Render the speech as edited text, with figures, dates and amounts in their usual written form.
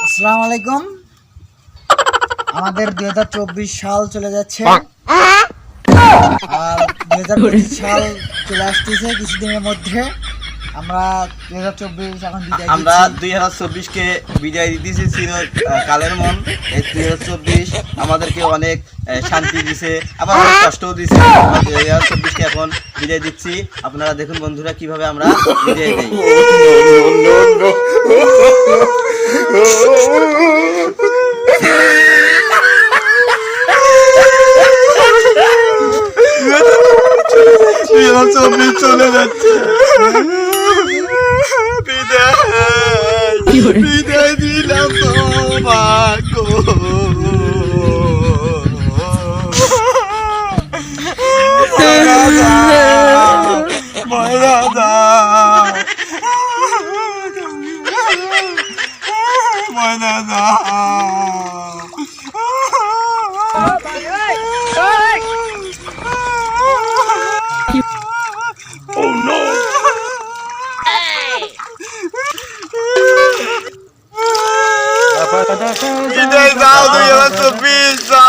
আসসালামু আলাইকুম। আমাদের 2024 সাল চলে যাচ্ছে আর 2025 সাল চলে আসতেছে কিছুদিনের মধ্যে। আমরা 2024 এখন বিদায় দিচ্ছি। আমরা 2024 কে বিদায় দিতেছি কালের মন। এই 2024 আমাদেরকে অনেক শান্তি দিছে, আবার অনেক কষ্টও দিছে। 2024 কে এখন বিদায় দিচ্ছি। আপনারা দেখুন বন্ধুরা কিভাবে আমরা বিদায় দিই। চলে যাচ্ছে, বিদায় দিলাম তোমাকে। বিদায় দাও 2024।